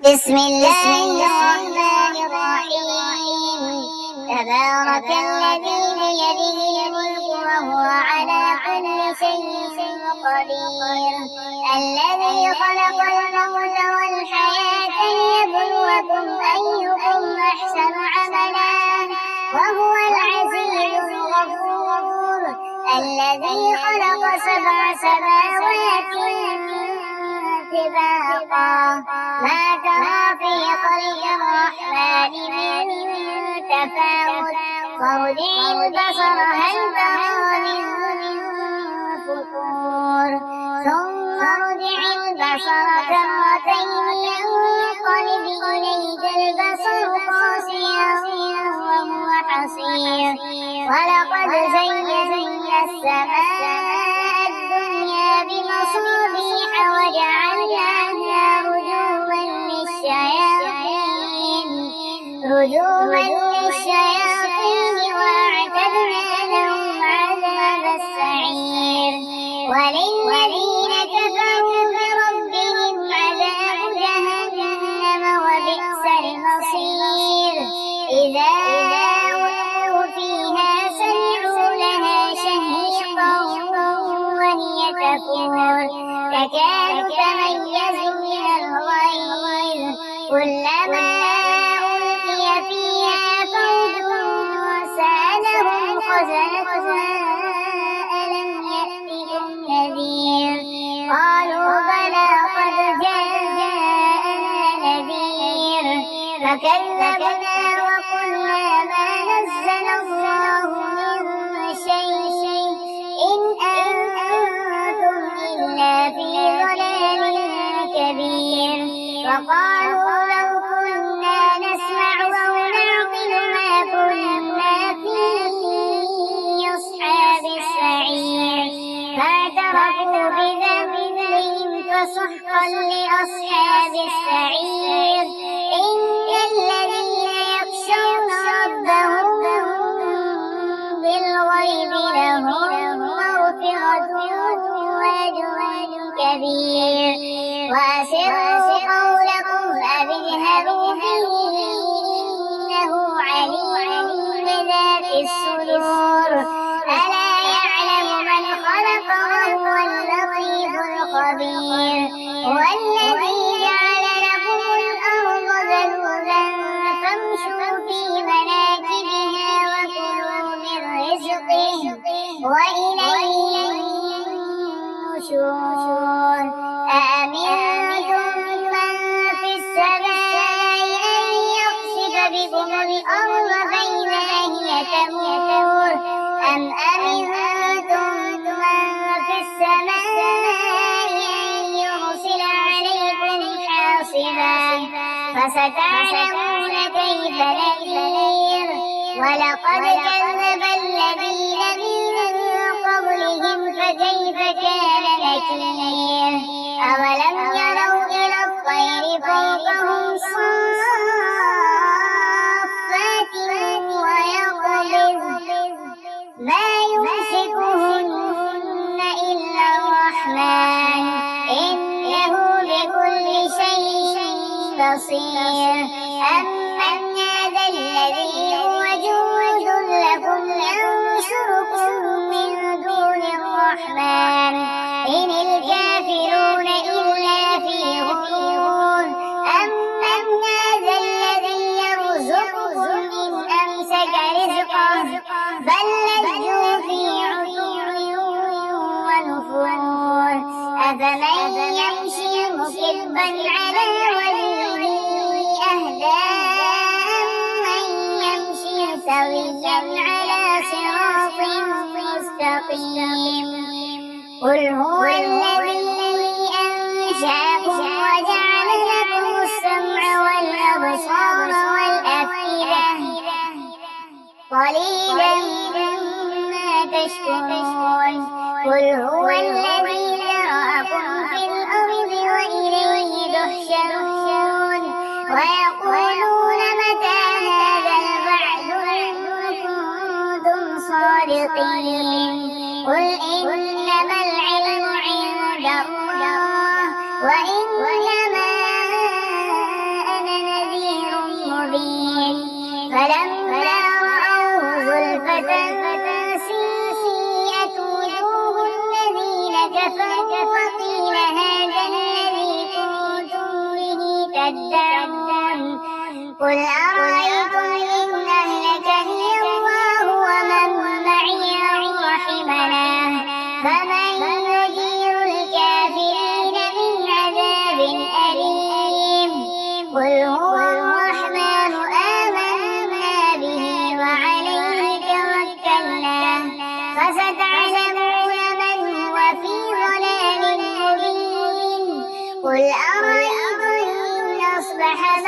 بسم الله الرحمن الرحيم. تبارك الذي بيده الملك وهو على كل شيء قدير. الذي خلق الموت والحياة ليبلوكم أيكم أحسن عملا وهو العزيز الغفور. الذي خلق 7 سماوات طباقا ما ترى في خلق الرحمن من تفاوت فارجع البصر هل ترى من فطور ثم ارجع البصر كرتين ينقلب إليك البصر خاسئا وهو حصير. ولقد زينا السماء الدنيا بمصابيح وجعلناها رجوما للشياطين وأعتدنا لهم عذاب السعير. وللذين كفروا بربهم عذاب جهنم وبئس المصير. إذا ألقوا فيها سمعوا لها شهيقا وهي تفور تكاد تميز من الغيظ كلما ألقي فيها فوج سألهم خزنتها ألم يأتكم نذير قالوا بلى قد جاءنا نذير فكذبنا وقلنا ما نزل الله من شيء إن أنتم إلا في ضلال كبير. وقالوا لو كنا نسمع أو نعقل ما كنا في أصحاب السعير فاعترفوا بذنبهم فسحقا لأصحاب السعير. إن الذين يخشون ربهم بالغيب لهم مغفرة وأجر كبير. وأسروا قولكم أو اجهروا به إنه عليم بذات الصدور. ألا يعلم من خلق وهو اللطيف الخبير. هو الذي جعل لكم الأرض ذلولا فامشوا في مناكبها وكلوا من رزقه وإليه النشور. أأمنتم من في السماء أن يخسف بكم الأرض فإذا هي تمور أم أمنتم من في السماء أن يرسل عليكم حاصبا فستعلمون كيف نذير. ولقد كذب الذين من قبلهم فكيف كان نكير. أولم يروا إلى الطير فوقهم صافات ويقبض ما يمسكهن إلا الرحمن إنه بكل شيء بصير. أمن هذا الذي هو جند لكم ينصركم من دون الرحمن إن الكافرون إلا في غرور. أمن هذا الذي يرزقكم إن أمسك رزقه بل لجوا في عتو ونفور. أفمن يمشي مكبا على وجهه أهدى أمن يمشي سويا على صراط مستقيم. قل هو الذي أنشأكم وجعل لكم السمع والأبصار والأفئدة قليلا ما تشكرون. قل هو الذي ذرأكم في الأرض وإليه تحشرون. ويقولون متى هذا الوعد إن كنتم صادقين. قل إنما العلم عند الله وإنما فلما رأوا زلفة سيئت وجوه الذين كفروا وقيل هذا الذي كنتم به تدعون قل أرأيتم إن أهلكني الله ومن معي أو رحمنا فمن يجير الكافرين من عذاب أليم قل هو الرحمن آمنا به وعليه توكلنا فستعلمون من هو في ضلال مبين قل أرأيتم إن أصبح